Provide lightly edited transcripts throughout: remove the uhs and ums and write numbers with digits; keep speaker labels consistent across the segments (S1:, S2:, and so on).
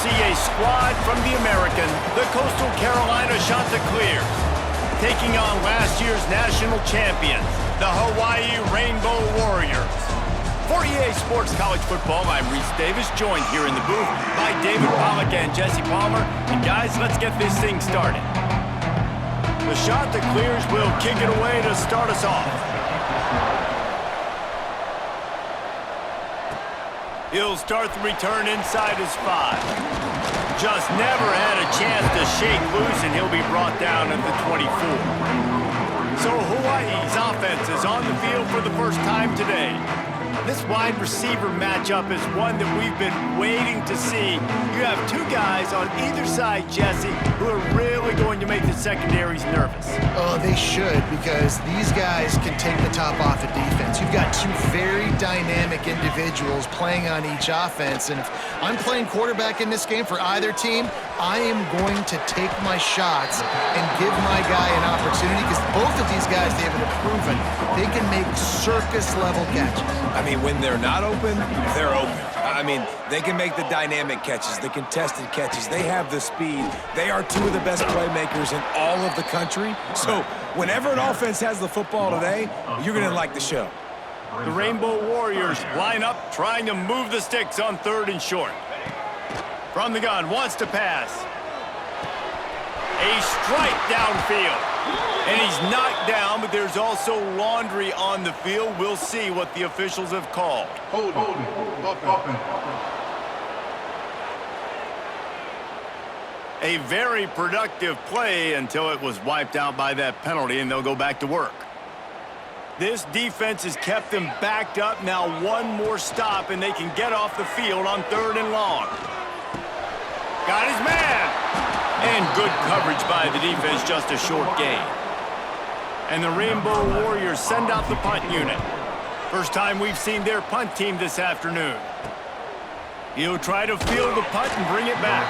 S1: see a squad from the American, the Coastal Carolina Chanticleers, taking on last year's national champions, the Hawaii Rainbow Warriors. For EA Sports College Football, I'm Reese Davis, joined here in the booth by David Pollack and Jesse Palmer. And guys, let's get this thing started. The Chanticleers will kick it away to start us off. He'll start the return inside his 5. Just never had a chance to shake loose, and he'll be brought down at the 24. So Hawaii's offense is on the field for the first time today. This wide receiver matchup is one that we've been waiting to see. You have two guys on either side, Jesse, who are really going to make the secondaries nervous.
S2: Oh, they should, because these guys can take the top off of defense. You've got two very dynamic individuals playing on each offense, and if I'm playing quarterback in this game for either team, I am going to take my shots and give my guy an opportunity, because both of these guys, they have proven they can make circus-level catches.
S3: I mean, when they're not open, they're open. I mean, they can make the dynamic catches, the contested catches. They have the speed. They are two of the best playmakers in all of the country. So whenever an offense has the football today, you're going to like the show.
S1: The Rainbow Warriors line up, trying to move the sticks on 3rd and short. From the gun, wants to pass. A strike downfield. And he's knocked down, but there's also laundry on the field. We'll see what the officials have called.
S4: Hold on.
S1: A very productive play until it was wiped out by that penalty, and they'll go back to work. This defense has kept them backed up. Now one more stop, and they can get off the field on 3rd and long. Got his man. And good coverage by the defense, just a short gain. And the Rainbow Warriors send out the punt unit. First time we've seen their punt team this afternoon. He'll try to field the punt and bring it back.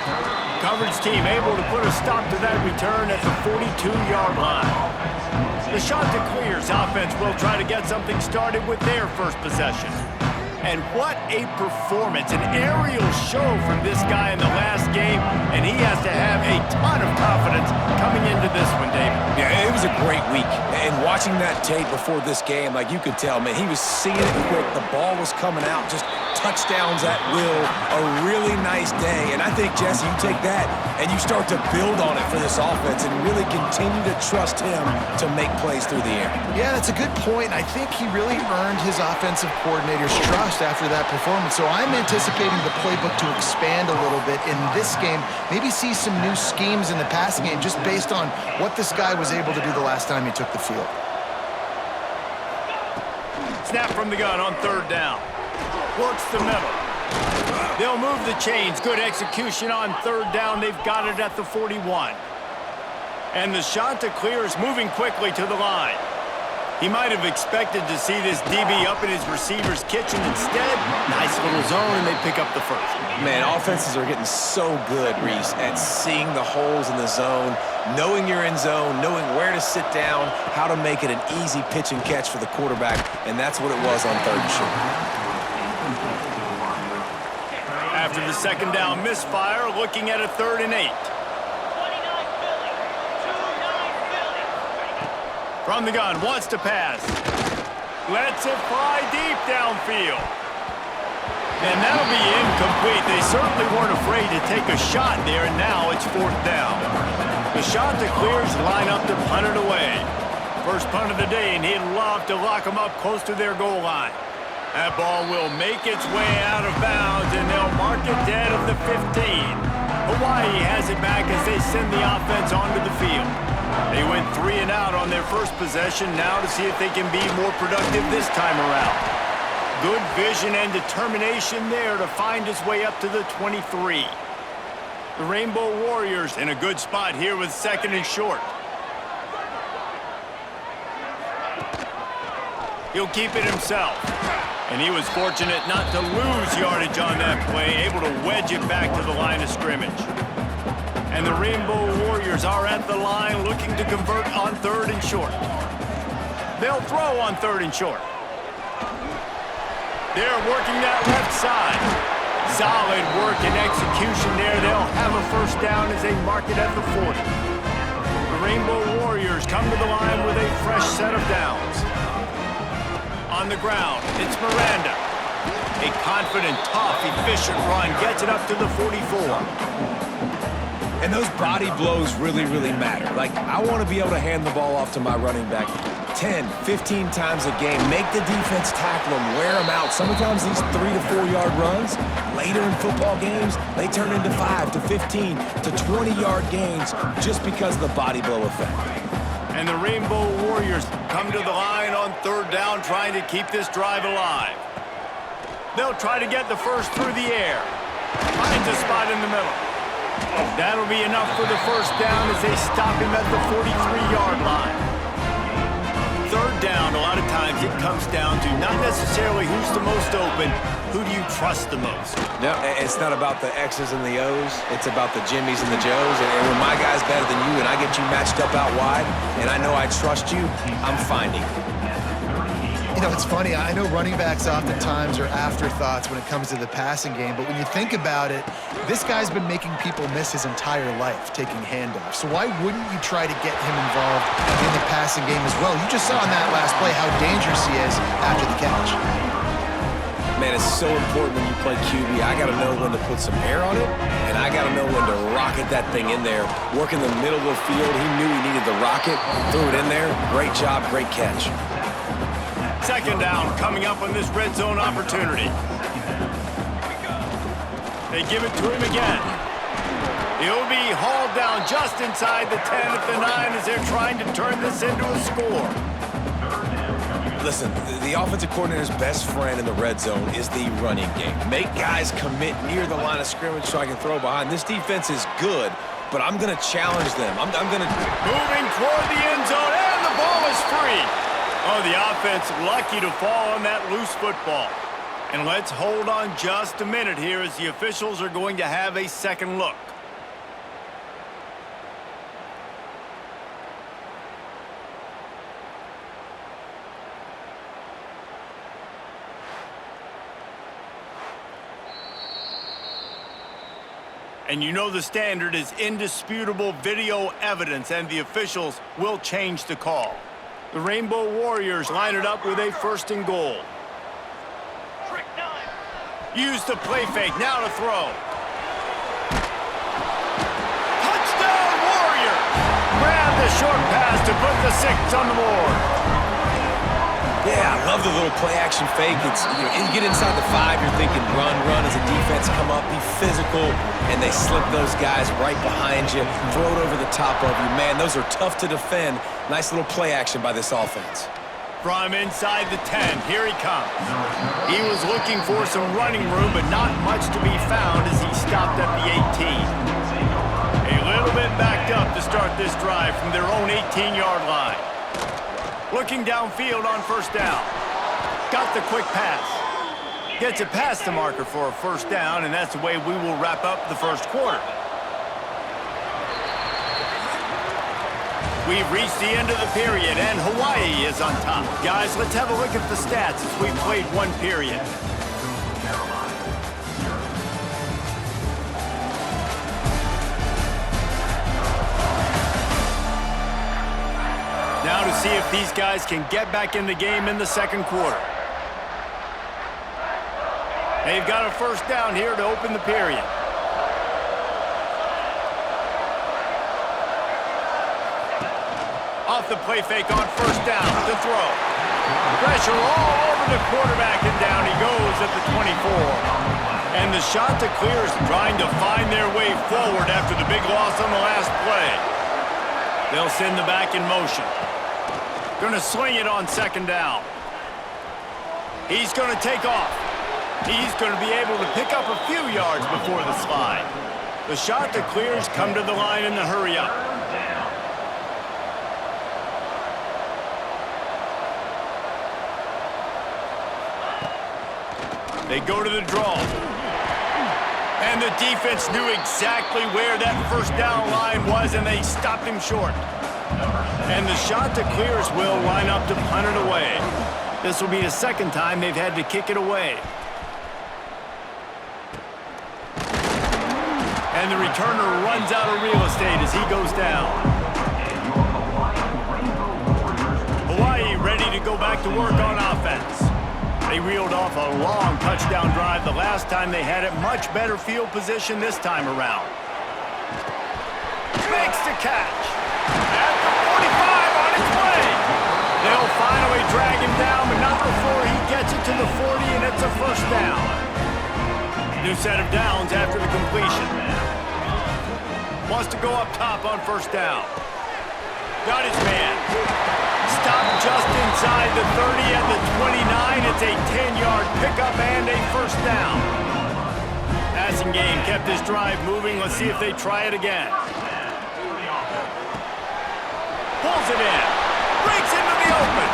S1: Coverage team able to put a stop to that return at the 42-yard line. The Chanticleers offense will try to get something started with their first possession. And what a performance, an aerial show from this guy in the last game, and he has to have a ton of confidence coming into this one, David.
S3: Yeah, it was a great week. And watching that tape before this game, like you could tell, man, he was seeing it quick. The ball was coming out, just touchdowns at will. A really nice day. And I think, Jesse, you take that and you start to build on it for this offense and really continue to trust him to make plays through the air.
S2: Yeah, that's a good point. I think he really earned his offensive coordinator's trust after that performance. So I'm anticipating the playbook to expand a little bit in this game, maybe see some new schemes in the passing game just based on what this guy was able to do the last time he took the field.
S1: Snap from the gun on 3rd down. Works the middle. They'll move the chains. Good execution on 3rd down. They've got it at the 41. And the Chanticleers moving quickly to the line. He might have expected to see this DB up in his receiver's kitchen. Instead, nice little zone, and they pick up the first.
S3: Man, offenses are getting so good, Reese, at seeing the holes in the zone, knowing you're in zone, knowing where to sit down, how to make it an easy pitch and catch for the quarterback, and that's what it was on 3rd and short.
S1: After the 2nd down misfire, looking at a 3rd and 8. From the gun, wants to pass. Lets it fly deep downfield. And that'll be incomplete. They certainly weren't afraid to take a shot there, and now it's 4th down. The Chanticleers line up to punt it away. First punt of the day, and he'd love to lock them up close to their goal line. That ball will make its way out of bounds, and they'll mark it dead of the 15. Hawaii has it back as they send the offense onto the field. They went 3 and out on their first possession, now to see if they can be more productive this time around. Good vision and determination there to find his way up to the 23. The Rainbow Warriors in a good spot here with 2nd and short. He'll keep it himself. And he was fortunate not to lose yardage on that play, able to wedge it back to the line of scrimmage. And the Rainbow Warriors are at the line looking to convert on 3rd and short. They'll throw on 3rd and short. They're working that left side. Solid work and execution there. first down as they mark it at the 40. The Rainbow Warriors come to the line with a fresh set of downs. On the ground, it's Miranda. A confident, tough, efficient run gets it up to the 44.
S3: And those body blows really, really matter. Like, I want to be able to hand the ball off to my running back 10, 15 times a game. Make the defense tackle them, wear them out. Sometimes these 3 to 4 yard runs, later in football games, they turn into 5 to 15 to 20 yard gains just because of the body blow effect.
S1: And the Rainbow Warriors come to the line on third down, trying to keep this drive alive. They'll try to get the first through the air. Finds a spot in the middle. That'll be enough for the first down as they stop him at the 43-yard line. Third down, a lot of times it comes down to not necessarily who's the most open, who do you trust the most?
S3: No, it's not about the X's and the O's. It's about the Jimmies and the Joes. And when my guy's better than you and I get you matched up out wide and I know I trust you, I'm finding you.
S2: You know, it's funny. I know running backs oftentimes are afterthoughts when it comes to the passing game, but when you think about it, this guy's been making people miss his entire life taking handoffs. So why wouldn't you try to get him involved in the passing game as well? You just saw in that last play how dangerous he is after the catch.
S3: Man, it's so important when you play QB. I got to know when to put some air on it, and I got to know when to rocket that thing in there. Work in the middle of the field. He knew he needed the rocket, threw it in there. Great job, great catch.
S1: Second down coming up on this red zone opportunity. They give it to him again. He'll be hauled down just inside the 10 at the 9 as they're trying to turn this into a score.
S3: Listen, the offensive coordinator's best friend in the red zone is the running game. Make guys commit near the line of scrimmage so I can throw behind. This defense is good, but I'm going to challenge them. I'm going to...
S1: Moving toward the end zone, and the ball is free. Oh, the offense lucky to fall on that loose football. And let's hold on just a minute here as the officials are going to have a second look. And you know the standard is indisputable video evidence, and the officials will change the call. The Rainbow Warriors line it up with a first and goal. Use the play fake, now to throw. Touchdown Warriors! Grab the short pass to put the 6 on the board.
S3: Yeah, I love the little play-action fake. It's, you get inside the 5, you're thinking run as a defense come up, be physical, and they slip those guys right behind you, throw it over the top of you. Man, those are tough to defend. Nice little play action by this offense.
S1: From inside the 10, here he comes. He was looking for some running room, but not much to be found as he stopped at the 18. A little bit backed up to start this drive from their own 18-yard line. Looking downfield on first down. Got the quick pass. Gets it past the marker for a first down, and that's the way we will wrap up the first quarter. We've reached the end of the period, and Hawaii is on top. Guys, let's have a look at the stats as we've played one period. Now to see if these guys can get back in the game in the second quarter. They've got a first down here to open the period. Off the play fake on first down to throw. Pressure all over the quarterback, and down he goes at the 24. And the shot to clear is trying to find their way forward after the big loss on the last play. They'll send the back in motion. Going to sling it on second down. He's going to take off. He's going to be able to pick up a few yards before the slide. The shot to clears come to the line in the hurry up. They go to the draw. And the defense knew exactly where that first down line was, and they stopped him short. And the shot to clears will line up to punt it away. This will be the second time they've had to kick it away. And the returner runs out of real estate as he goes down. Hawaii ready to go back to work on offense. They reeled off a long touchdown drive the last time they had it. Much better field position this time around. Makes the catch. At the 45 on its way. They'll finally drag him down, but not before he gets it to the 40, and it's a first down. New set of downs after the completion. Wants to go up top on first down. Got his man. Stopped just inside the 30 at the 29. It's a 10-yard pickup and a first down. Passing game kept this drive moving. Let's see if they try it again. Pulls it in. Breaks into the open.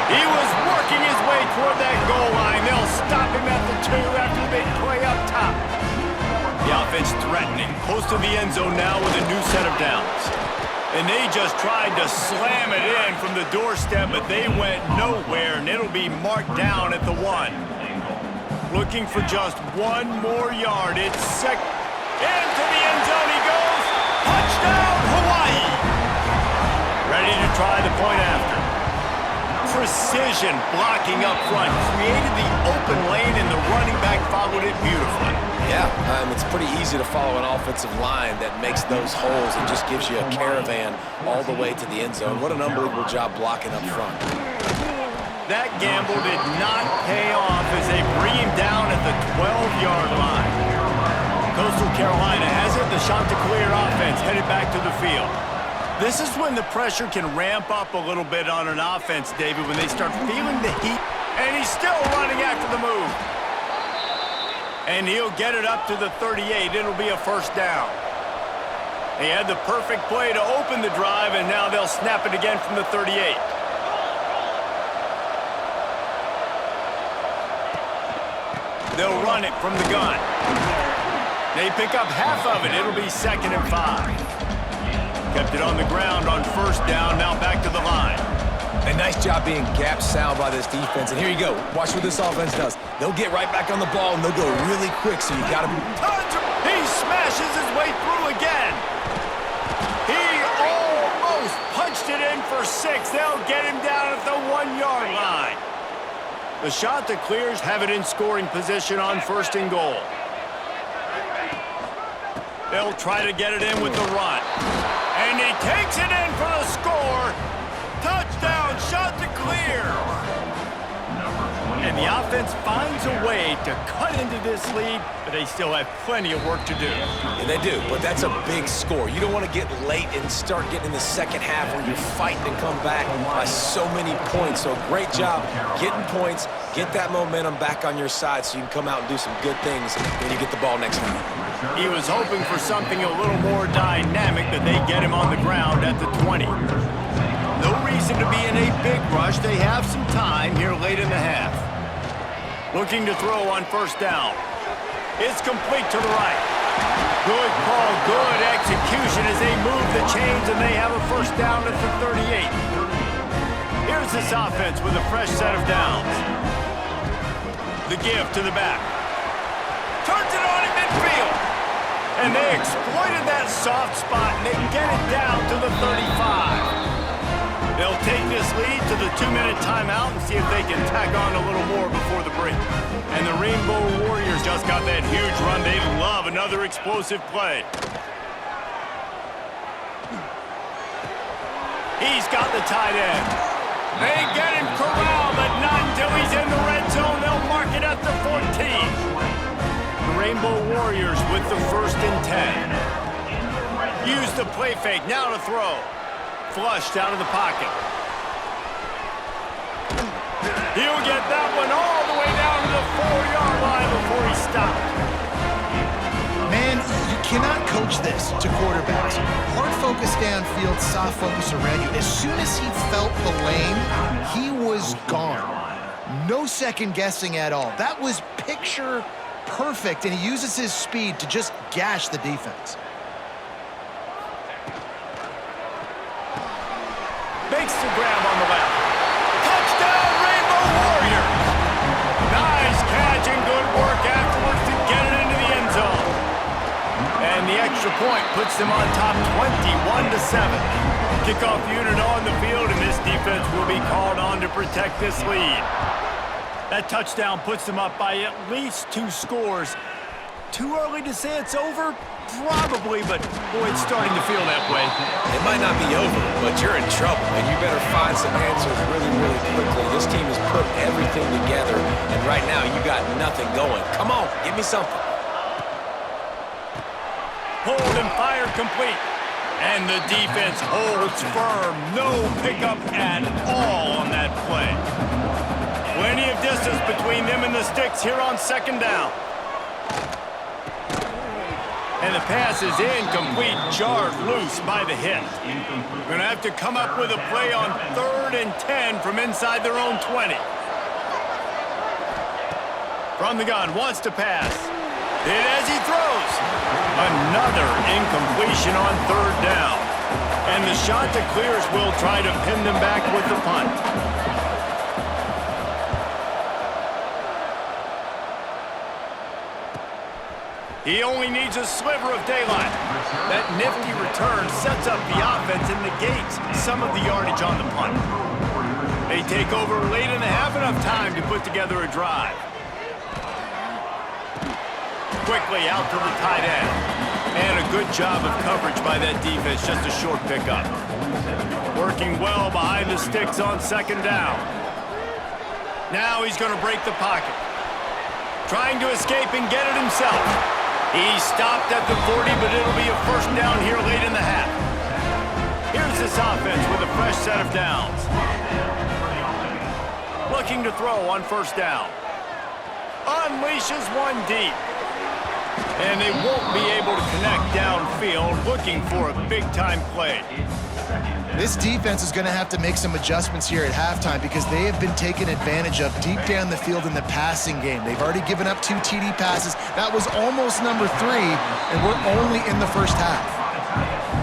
S1: He was working his way toward that goal line. They'll stop him at the 2 after the big play up top. The offense threatening. Close to the end zone now with a new set of downs. And they just tried to slam it in from the doorstep, but they went nowhere, and it'll be marked down at the 1. Looking for just one more yard. It's second. Into the end zone he goes. Touchdown, Hawaii! Ready to try the point after. Precision blocking up front. Created the open lane, and the running back followed it beautifully.
S3: Yeah, it's pretty easy to follow an offensive line that makes those holes and just gives you a caravan all the way to the end zone. What an unbelievable job blocking up front.
S1: That gamble did not pay off as they bring him down at the 12-yard line. Coastal Carolina has it. The Chanticleer offense headed back to the field. This is when the pressure can ramp up a little bit on an offense, David, when they start feeling the heat. And he's still running after the move. And he'll get it up to the 38. It'll be a first down. They had the perfect play to open the drive, and now they'll snap it again from the 38. They'll run it from the gun. They pick up half of it. It'll be 2nd and 5. Kept it on the ground on first down, now back to the line.
S3: A nice job being gap sound by this defense. And here you go. Watch what this offense does. They'll get right back on the ball, and they'll go really quick, so you got to be...
S1: He smashes his way through again. He almost punched it in for 6. They'll get him down at the 1-yard line. The Chanticleers have it in scoring position on 1st and goal. They'll try to get it in with the run. And he takes it in for the score. Touchdown, Chanticleer. And the offense finds a way to cut into this lead, but they still have plenty of work to do.
S3: Yeah, they do, but that's a big score. You don't want to get late and start getting in the second half where you're fighting and come back by so many points. So great job getting points, get that momentum back on your side so you can come out and do some good things when you get the ball next time.
S1: He was hoping for something a little more dynamic, but they get him on the ground at the 20. No reason to be in a big rush. They have some time here late in the half. Looking to throw on first down. It's complete to the right. Good call, good execution as they move the chains, and they have a first down at the 38. Here's this offense with a fresh set of downs. The give to the back. Turns it on in midfield. And they exploited that soft spot, and they get it down to the 35. They'll take this lead to the 2-minute timeout and see if they can tack on a little more before the break. And the Rainbow Warriors just got that huge run. They love another explosive play. He's got the tight end. They get him corralled, but not until he's in the red zone. They'll mark it at the 14. The Rainbow Warriors with the 1st and 10. Use the play fake, now to throw. Flushed out of the pocket. He'll get that one all the way down to the 4-yard line before he stopped.
S2: Man, you cannot coach this to quarterbacks. Hard focus downfield, soft focus around you. As soon as he felt the lane, he was gone. No second guessing at all. That was picture perfect, and he uses his speed to just gash the defense.
S1: Makes the grab on the left. Touchdown, Rainbow Warriors! Nice catch and good work afterwards to get it into the end zone. And the the extra point puts them on top 21-7. Kickoff unit on the field, and this defense will be called on to protect this lead. That touchdown puts them up by at least 2 scores. Too early to say it's over? Probably, but boy, it's starting to feel that way.
S3: It might not be over, but you're in trouble, and you better find some answers really, really quickly. This team has put everything together, and right now you got nothing going. Come on, give me something.
S1: Pulled and fired complete. And the defense holds firm. No pickup at all on that play. Plenty of distance between them and the sticks here on second down. And the pass is incomplete, jarred loose by the hit. Going to have to come up with a play on 3rd and 10 from inside their own 20. From the gun, wants to pass. Hit as he throws. Another incompletion on 3rd down. And the shot that clears will try to pin them back with the punt. He only needs a sliver of daylight. That nifty return sets up the offense and negates some of the yardage on the punt. They take over late in the half, enough time to put together a drive. Quickly out to the tight end. And a good job of coverage by that defense, just a short pickup. Working well behind the sticks on second down. Now he's going to break the pocket. Trying to escape and get it himself. He stopped at the 40, but it'll be a first down here late in the half. Here's this offense with a fresh set of downs. Looking to throw on first down. Unleashes one deep. And they won't be able to connect downfield, looking for a big-time play.
S2: This defense is going to have to make some adjustments here at halftime because they have been taken advantage of deep down the field in the passing game. They've already given up 2 TD passes. That was almost number 3, and we're only in the first half.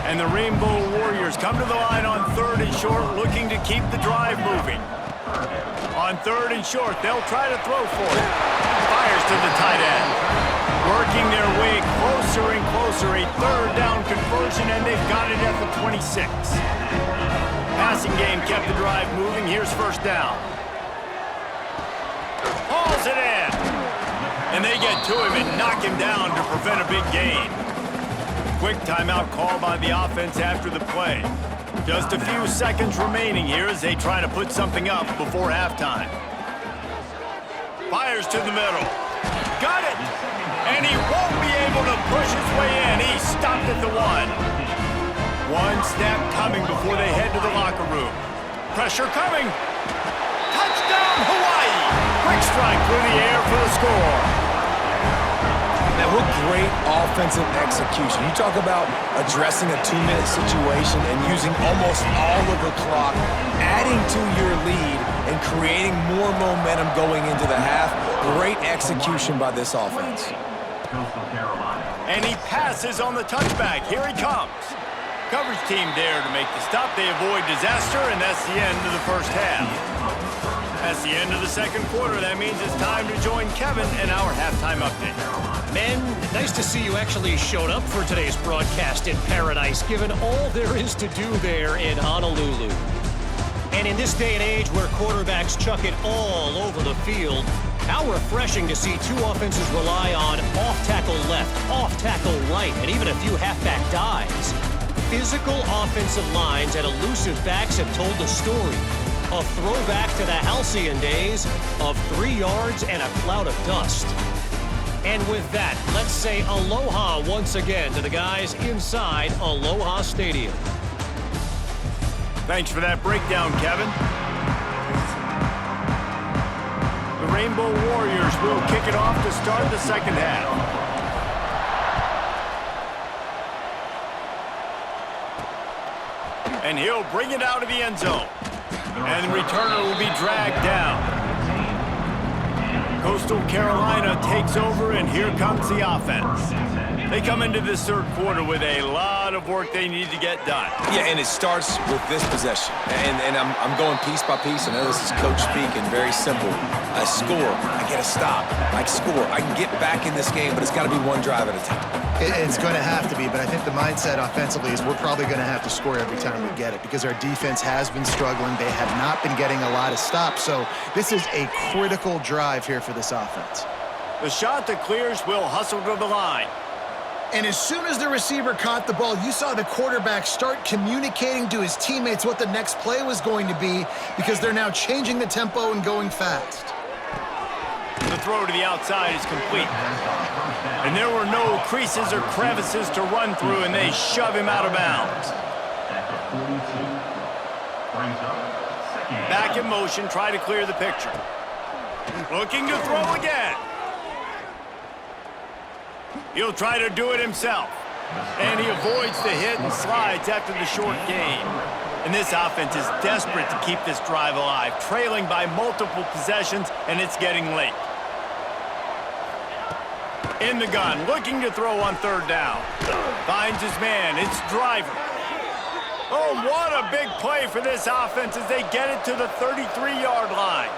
S1: And the Rainbow Warriors come to the line on 3rd and short, looking to keep the drive moving. On 3rd and short, they'll try to throw for it. Fires to the tight end. Working their way closer and closer, a 3rd down conversion, and they've got it at the 26. Passing game kept the drive moving. Here's first down. Hauls it in. And they get to him and knock him down to prevent a big gain. Quick timeout call by the offense after the play. Just a few seconds remaining here as they try to put something up before halftime. Fires to the middle. Got it! And he won't be able to push his way in. He stopped at the 1. One snap coming before they head to the locker room. Pressure coming. Touchdown, Hawaii! Quick strike through the air for the score.
S3: Now, what great offensive execution. You talk about addressing a 2-minute situation and using almost all of the clock, adding to your lead and creating more momentum going into the half. Great execution by this offense.
S1: And he passes on the touchback. Here he comes. Coverage team there to make the stop. They avoid disaster, and that's the end of the first half. That's the end of the second quarter. That means it's time to join Kevin in our halftime update.
S5: Men, nice to see you actually showed up for today's broadcast in paradise, given all there is to do there in Honolulu. And in this day and age where quarterbacks chuck it all over the field, how refreshing to see 2 offenses rely on off-tackle left, off-tackle right, and even a few halfback dives. Physical offensive lines and elusive backs have told the story. A throwback to the halcyon days of 3 yards and a cloud of dust. And with that, let's say aloha once again to the guys inside Aloha Stadium.
S1: Thanks for that breakdown, Kevin. The Rainbow Warriors will kick it off to start the second half. And he'll bring it out of the end zone. And the returner will be dragged down. Coastal Carolina takes over, and here comes the offense. They come into this third quarter with a lot of work they need to get done.
S3: Yeah, and it starts with this possession. And I'm going piece by piece. I know this is coach speak and very simple. I score, I get a stop. I score, I can get back in this game, but it's got to be one drive at a time.
S2: It's going to have to be, but I think the mindset offensively is we're probably going to have to score every time we get it because our defense has been struggling. They have not been getting a lot of stops, so this is a critical drive here for this offense.
S1: The shot that clears will hustle to the line.
S2: And as soon as the receiver caught the ball, you saw the quarterback start communicating to his teammates what the next play was going to be because they're now changing the tempo and going fast.
S1: The throw to the outside is complete. And there were no creases or crevices to run through, and they shove him out of bounds. Back in motion, try to clear the picture. Looking to throw again. He'll try to do it himself. And he avoids the hit and slides after the short gain. And this offense is desperate to keep this drive alive, trailing by multiple possessions, and it's getting late. In the gun, looking to throw on third down. Finds his man, it's Driver. Oh, what a big play for this offense as they get it to the 33-yard line.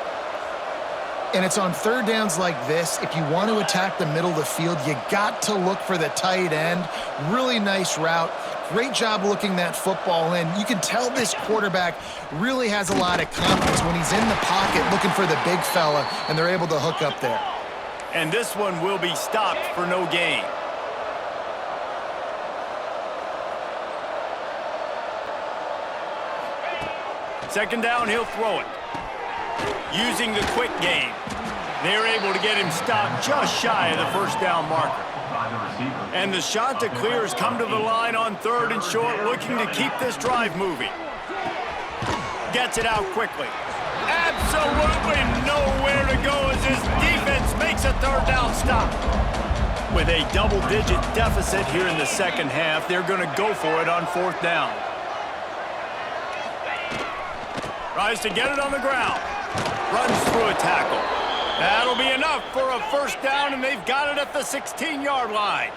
S2: And it's on third downs like this. If you want to attack the middle of the field, you got to look for the tight end. Really nice route. Great job looking that football in. You can tell this quarterback really has a lot of confidence when he's in the pocket looking for the big fella, and they're able to hook up there.
S1: And this one will be stopped for no gain. Second down, he'll throw it. Using the quick game, they're able to get him stopped just shy of the first down marker. And the shot that clears come to the line on third and short, looking to keep this drive moving. Gets it out quickly. Absolutely nowhere to go as his defense makes a third down stop. With a double-digit deficit here in the second half, they're going to go for it on fourth down. Tries to get it on the ground. Runs through a tackle. That'll be enough for a first down, and they've got it at the 16-yard line.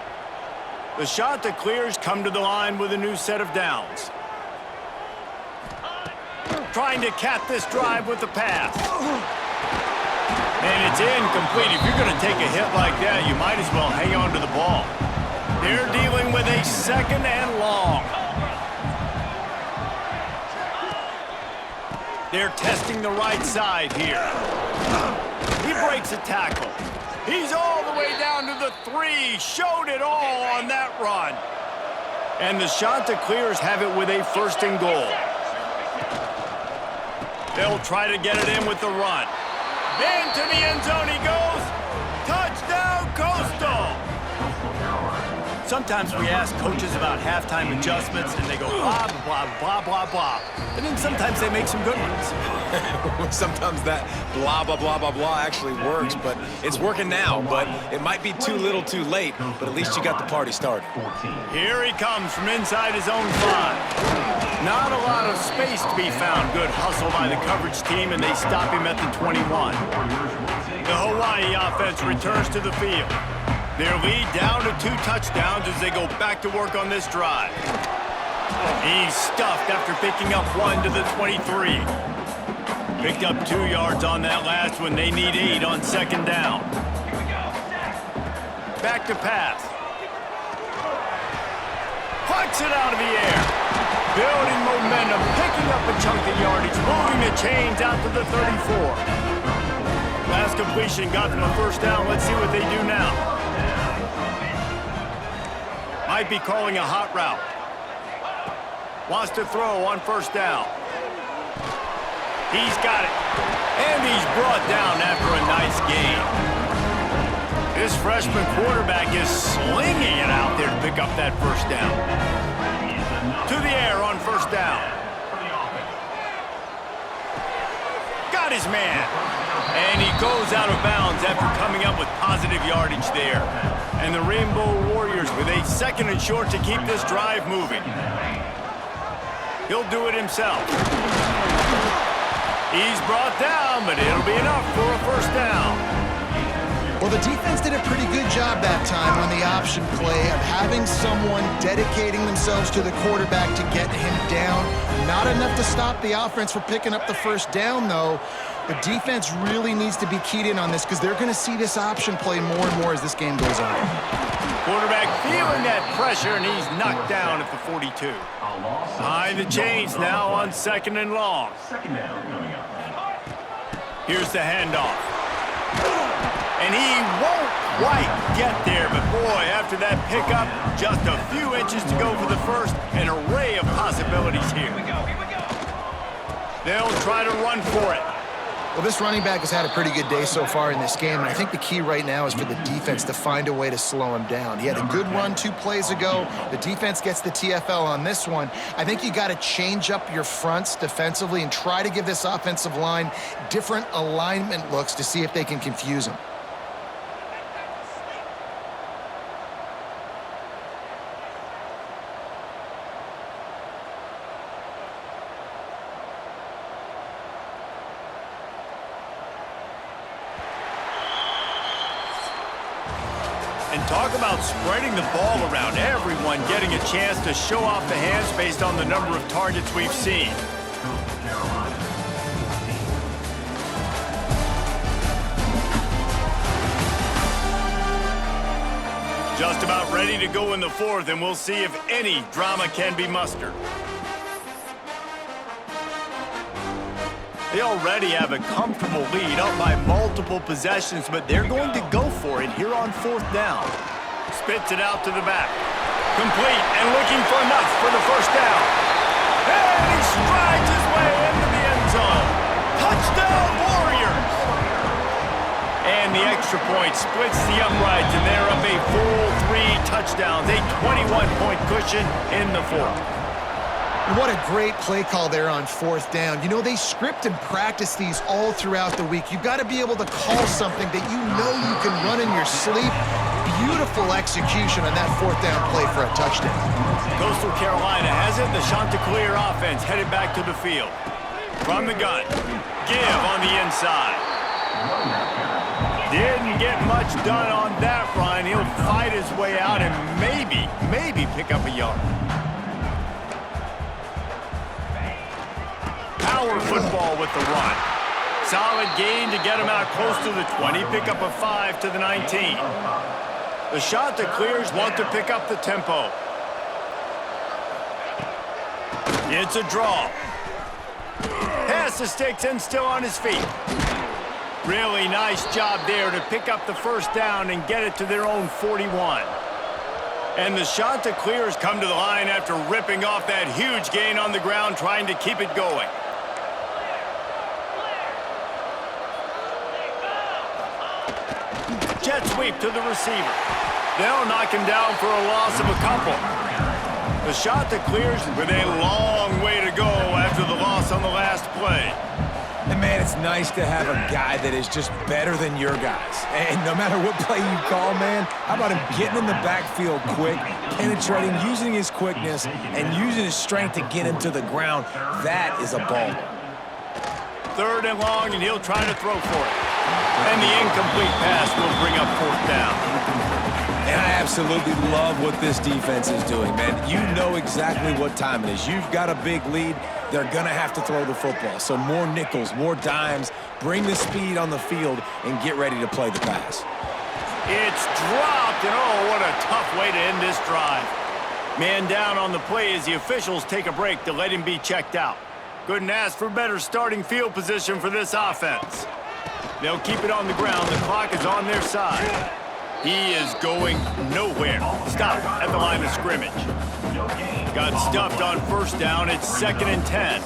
S1: The shot that clears come to the line with a new set of downs. Trying to cap this drive with the pass. And it's incomplete. If you're going to take a hit like that, you might as well hang on to the ball. They're dealing with a second and long. They're testing the right side here. He breaks a tackle. He's all the way down to the 3. Showed it all on that run. And the shot that clears have it with a first and goal. They'll try to get it in with the run. Into the end zone he goes. Touchdown, Coastal! Sometimes we ask coaches about halftime adjustments, and they go blah, blah, blah, blah, blah. And then sometimes they make some good ones.
S3: Sometimes that blah, blah, blah, blah, blah actually works, but it's working now. But it might be too little too late, but at least you got the party started.
S1: Here he comes from inside his own 5. Not a lot of space to be found. Good hustle by the coverage team, and they stop him at the 21. The Hawaii offense returns to the field. Their lead down to 2 touchdowns as they go back to work on this drive. He's stuffed after picking up 1 to the 23. Picked up 2 yards on that last one. They need 8 on second down. Back to pass. Puts it out of the air. Building momentum, picking up a chunk of yardage, moving the chains out to the 34. Last completion got them a first down. Let's see what they do now. Might be calling a hot route. Wants to throw on first down. He's got it. And he's brought down after a nice gain. This freshman quarterback is slinging it out there to pick up that first down. To the air on first down. Got his man. And he goes out of bounds after coming up with positive yardage there. And the Rainbow Warriors with a second and short to keep this drive moving. He'll do it himself. He's brought down, but it'll be enough for a first down.
S2: Well, the defense did a pretty good job that time on the option play of having someone dedicating themselves to the quarterback to get him down. Not enough to stop the offense from picking up the first down, though. The defense really needs to be keyed in on this because they're going to see this option play more and more as this game goes on.
S1: Quarterback feeling that pressure, and he's knocked down at the 42. Behind the chains now on 2nd and long. Here's the handoff. And he won't quite get there, but boy, after that pickup, just a few inches to go for the first. An array of possibilities here. They'll try to run for it.
S2: Well, this running back has had a pretty good day so far in this game, and I think the key right now is for the defense to find a way to slow him down. He had a good run 2 plays ago. The defense gets the TFL on this one. I think you got to change up your fronts defensively and try to give this offensive line different alignment looks to see if they can confuse him.
S1: And talk about spreading the ball around, everyone getting a chance to show off the hands based on the number of targets we've seen. Just about ready to go in the 4th, and we'll see if any drama can be mustered. They already have a comfortable lead, up by multiple possessions, but they're going to go for it here on 4th down. Spits it out to the back. Complete and looking for enough for the first down. And he strides his way into the end zone. Touchdown, Warriors! And the extra point splits the uprights, and they're up a full 3 touchdowns, a 21-point cushion in the 4th.
S2: What a great play call there on 4th down. You know, they script and practice these all throughout the week. You've got to be able to call something that you know you can run in your sleep. Beautiful execution on that 4th down play for a touchdown.
S1: Coastal Carolina has it. The Chanticleer offense headed back to the field. From the gun. Give on the inside. Didn't get much done on that run. He'll fight his way out and maybe pick up a yard. Power football with the run. Solid gain to get him out close to the 20. Pick up a 5 to the 19. The Chanticleers want to pick up the tempo. It's a draw. Pass the sticks and still on his feet. Really nice job there to pick up the first down and get it to their own 41. And the Chanticleers come to the line after ripping off that huge gain on the ground, trying to keep it going. Jet sweep to the receiver. They'll knock him down for a loss of a couple. The Chanticleers with a long way to go after the loss on the last play.
S3: And man, it's nice to have a guy that is just better than your guys. And no matter what play you call, man, how about him getting in the backfield quick, penetrating, using his quickness, and using his strength to get him to the ground. That is a ball.
S1: 3rd and long, and he'll try to throw for it. And the incomplete pass will bring up 4th down.
S3: And I absolutely love what this defense is doing, man. You know exactly what time it is. You've got a big lead. They're going to have to throw the football. So more nickels, more dimes, bring the speed on the field, and get ready to play the pass.
S1: It's dropped, and oh, what a tough way to end this drive. Man down on the play as the officials take a break to let him be checked out. Couldn't ask for better starting field position for this offense. They'll keep it on the ground. The clock is on their side. He is going nowhere. Stop at the line of scrimmage. Got stuffed on 1st down. It's 2nd and 10.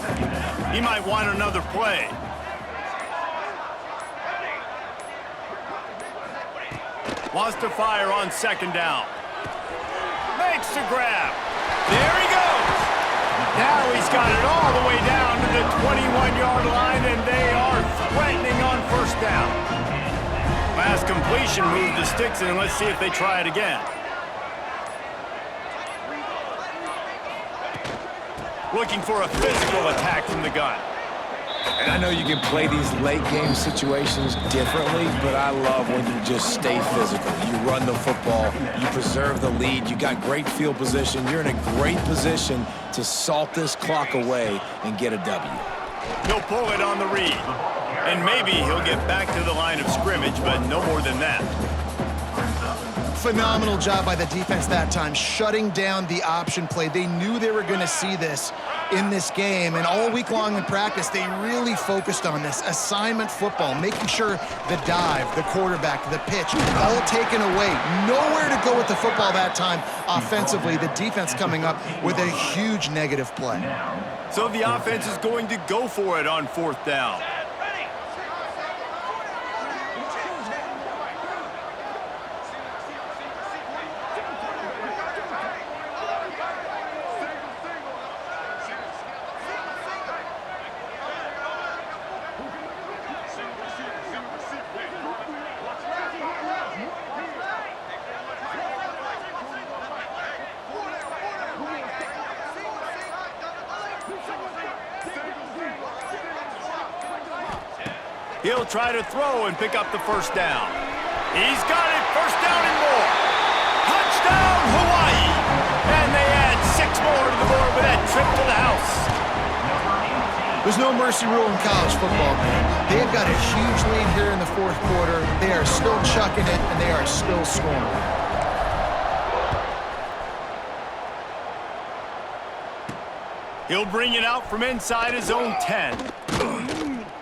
S1: He might want another play. Wants to fire on 2nd down. Makes the grab. There he goes. Now he's got it all the way down to the 21-yard line, and they are threatening on 1st down. Last completion moved the sticks in. Let's see if they try it again. Looking for a physical attack from the gun.
S3: And I know you can play these late-game situations differently, but I love when you just stay physical. You run the football, you preserve the lead, you got great field position, you're in a great position to salt this clock away and get a W.
S1: He'll pull it on the read. And maybe he'll get back to the line of scrimmage, but no more than that.
S2: Phenomenal job by the defense that time, shutting down the option play. They knew they were going to see this in this game, and all week long in practice, they really focused on this assignment football, making sure the dive, the quarterback, the pitch, all taken away. Nowhere to go with the football that time offensively. The defense coming up with a huge negative play.
S1: So the offense is going to go for it on 4th down. He'll try to throw and pick up the 1st down. He's got it, 1st down and more. Touchdown, Hawaii! And they add 6 more to the board with that trip to the house.
S2: There's no mercy rule in college football, man. They've got a huge lead here in the 4th quarter. They are still chucking it, and they are still scoring.
S1: He'll bring it out from inside his own 10.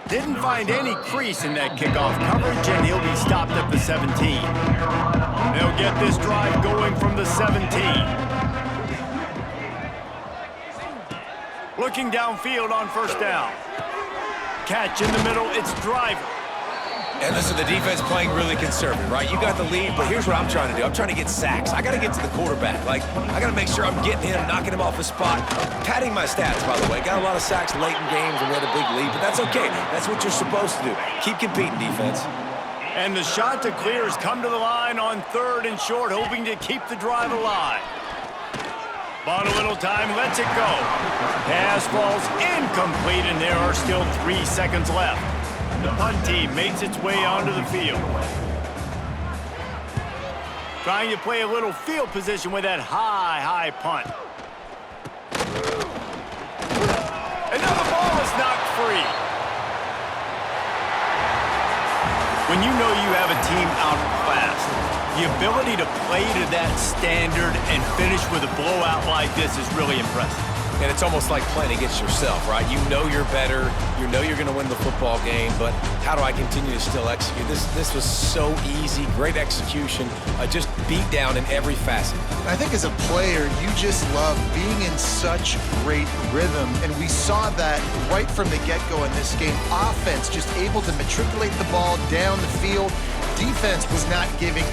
S1: Didn't find any crease in that kickoff coverage, and he'll be stopped at the 17. They'll get this drive going from the 17. Looking downfield on 1st down. Catch in the middle, it's Driver.
S3: And listen, the defense playing really conservative, right? You got the lead, but here's what I'm trying to do. I'm trying to get sacks. I got to get to the quarterback. Like, I got to make sure I'm getting him, knocking him off the spot. Padding my stats, by the way. Got a lot of sacks late in games and we had a big lead, but that's okay. That's what you're supposed to do. Keep competing, defense.
S1: And the shot to clear has come to the line on 3rd and short, hoping to keep the drive alive. Bought a little time, lets it go. Pass falls incomplete, and there are still 3 seconds left. The punt team makes its way onto the field. Trying to play a little field position with that high punt. And now the ball is knocked free. When you know you have a team outclassed, the ability to play to that standard and finish with a blowout like this is really impressive.
S3: And it's almost like playing against yourself, right? You know you're better. You know you're going to win the football game, but how do I continue to still execute? This was so easy. Great execution. Just beat down in every facet.
S2: I think as a player, you just love being in such great rhythm, and we saw that right from the get-go in this game. Offense just able to matriculate the ball down the field. Defense was not giving